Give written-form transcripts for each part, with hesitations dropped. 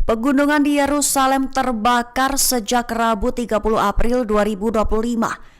Pegunungan di Yerusalem terbakar sejak Rabu 30 April 2025.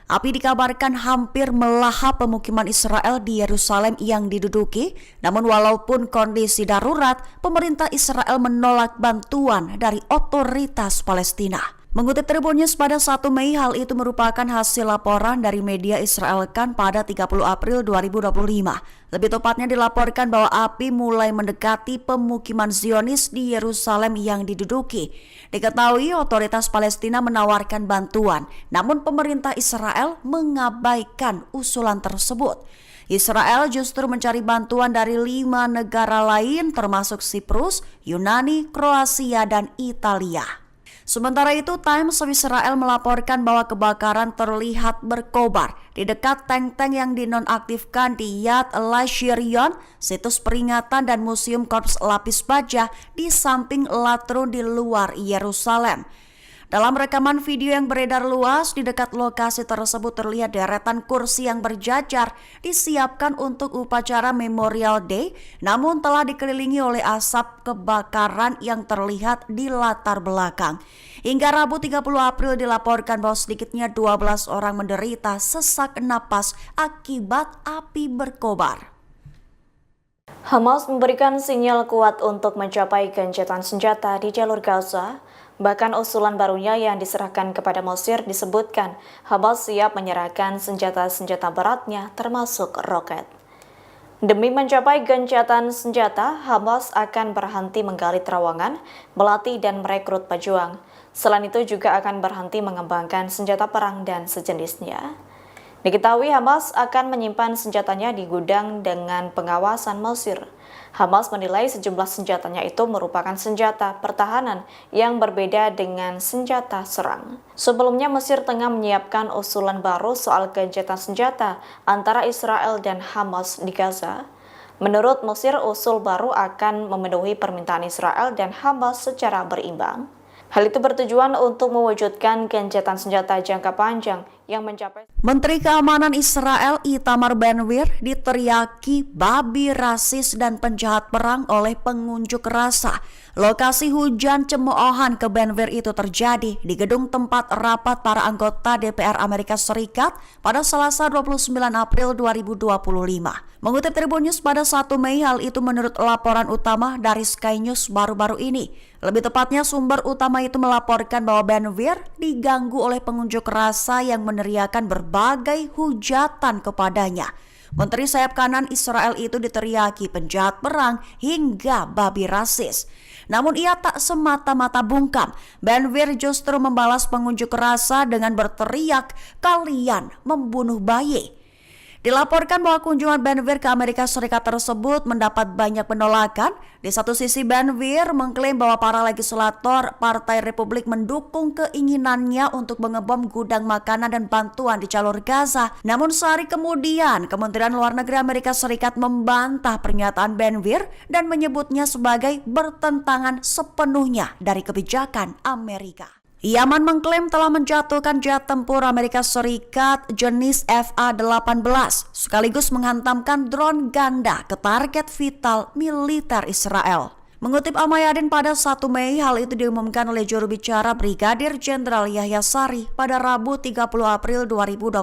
Api dikabarkan hampir melahap pemukiman Israel di Yerusalem yang diduduki. Namun walaupun kondisi darurat, pemerintah Israel menolak bantuan dari otoritas Palestina. Mengutip Tribun News pada 1 Mei, hal itu merupakan hasil laporan dari media Israel Kan pada 30 April 2025. Lebih tepatnya dilaporkan bahwa api mulai mendekati pemukiman Zionis di Yerusalem yang diduduki. Diketahui otoritas Palestina menawarkan bantuan, namun pemerintah Israel mengabaikan usulan tersebut. Israel justru mencari bantuan dari 5 negara lain termasuk Siprus, Yunani, Kroasia, dan Italia. Sementara itu, Times of Israel melaporkan bahwa kebakaran terlihat berkobar di dekat tank-tank yang dinonaktifkan di Yad Lashirion, situs peringatan dan museum korps lapis baja di samping latrun di luar Yerusalem. Dalam rekaman video yang beredar luas, di dekat lokasi tersebut terlihat deretan kursi yang berjajar disiapkan untuk upacara Memorial Day, namun telah dikelilingi oleh asap kebakaran yang terlihat di latar belakang. Hingga Rabu 30 April dilaporkan bahwa sedikitnya 12 orang menderita sesak napas akibat api berkobar. Hamas memberikan sinyal kuat untuk mencapai gencatan senjata di jalur Gaza. Bahkan usulan barunya yang diserahkan kepada Mesir disebutkan Hamas siap menyerahkan senjata-senjata beratnya termasuk roket. Demi mencapai gencatan senjata, Hamas akan berhenti menggali terowongan, melatih dan merekrut pejuang. Selain itu juga akan berhenti mengembangkan senjata perang dan sejenisnya. Diketahui Hamas akan menyimpan senjatanya di gudang dengan pengawasan Mesir. Hamas menilai sejumlah senjatanya itu merupakan senjata pertahanan yang berbeda dengan senjata serang. Sebelumnya Mesir tengah menyiapkan usulan baru soal gencatan senjata antara Israel dan Hamas di Gaza. Menurut Mesir, usul baru akan memenuhi permintaan Israel dan Hamas secara berimbang. Hal itu bertujuan untuk mewujudkan gencatan senjata jangka panjang yang mencapai. Menteri Keamanan Israel Itamar Ben-Gvir diteriaki babi rasis dan penjahat perang oleh pengunjuk rasa. Lokasi hujan cemoohan ke Ben-Gvir itu terjadi di gedung tempat rapat para anggota DPR Amerika Serikat pada Selasa 29 April 2025. Mengutip Tribun News pada 1 Mei, hal itu menurut laporan utama dari Sky News baru-baru ini. Lebih tepatnya, sumber utama itu melaporkan bahwa Ben-Gvir diganggu oleh pengunjuk rasa yang meneriakan berbagai hujatan kepadanya. Menteri sayap kanan Israel itu diteriaki penjahat perang hingga babi rasis. Namun ia tak semata-mata bungkam. Ben-Gvir justru membalas pengunjuk rasa dengan berteriak, "Kalian membunuh bayi." Dilaporkan bahwa kunjungan Ben-Gvir ke Amerika Serikat tersebut mendapat banyak penolakan. Di satu sisi, Ben-Gvir mengklaim bahwa para legislator Partai Republik mendukung keinginannya untuk mengebom gudang makanan dan bantuan di jalur Gaza. Namun sehari kemudian, Kementerian Luar Negeri Amerika Serikat membantah pernyataan Ben-Gvir dan menyebutnya sebagai bertentangan sepenuhnya dari kebijakan Amerika. Yaman mengklaim telah menjatuhkan jet tempur Amerika Serikat jenis FA-18 sekaligus menghantamkan drone ganda ke target vital militer Israel. Mengutip Al-Mayadin pada 1 Mei, hal itu diumumkan oleh juru bicara Brigadir Jenderal Yahya Sari pada Rabu 30 April 2025.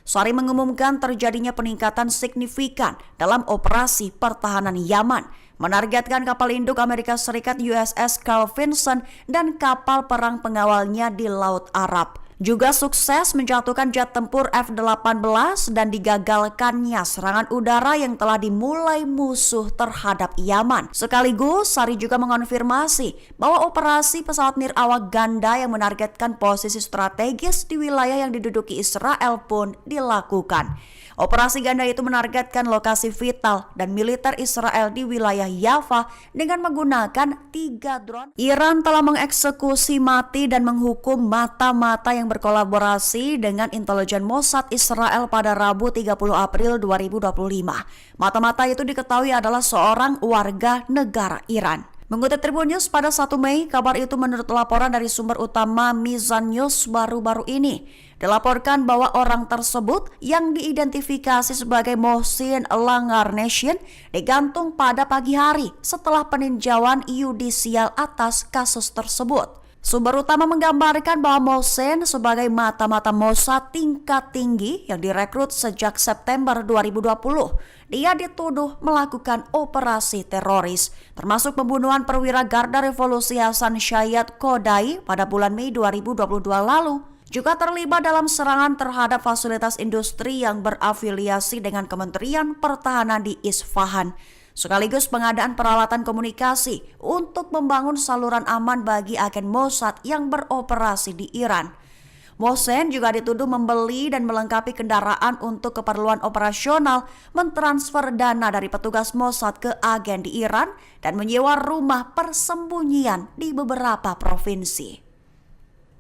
Sari mengumumkan terjadinya peningkatan signifikan dalam operasi pertahanan Yaman, menargetkan kapal induk Amerika Serikat USS Carl Vinson dan kapal perang pengawalnya di Laut Arab. Juga sukses menjatuhkan jet tempur F-18 dan digagalkannya serangan udara yang telah dimulai musuh terhadap Yaman. Sekaligus, Sari juga mengonfirmasi bahwa operasi pesawat nirawak ganda yang menargetkan posisi strategis di wilayah yang diduduki Israel pun dilakukan. Operasi ganda itu menargetkan lokasi vital dan militer Israel di wilayah Yafa dengan menggunakan 3 drone. Iran telah mengeksekusi mati dan menghukum mata-mata yang berkolaborasi dengan intelijen Mossad Israel pada Rabu 30 April 2025. Mata-mata itu diketahui adalah seorang warga negara Iran. Mengutip Tribun News pada 1 Mei, kabar itu menurut laporan dari sumber utama Mizan News baru-baru ini. Dilaporkan bahwa orang tersebut yang diidentifikasi sebagai Mohsin Langarnesian digantung pada pagi hari setelah peninjauan yudisial atas kasus tersebut. Sumber utama menggambarkan bahwa Mohsen sebagai mata-mata Mossad tingkat tinggi yang direkrut sejak September 2020. Dia dituduh melakukan operasi teroris, termasuk pembunuhan perwira Garda Revolusi Hasan Syayad Kodai pada bulan Mei 2022 lalu. Juga terlibat dalam serangan terhadap fasilitas industri yang berafiliasi dengan Kementerian Pertahanan di Isfahan, sekaligus pengadaan peralatan komunikasi untuk membangun saluran aman bagi agen Mossad yang beroperasi di Iran. Mohsen juga dituduh membeli dan melengkapi kendaraan untuk keperluan operasional, mentransfer dana dari petugas Mossad ke agen di Iran, dan menyewa rumah persembunyian di beberapa provinsi.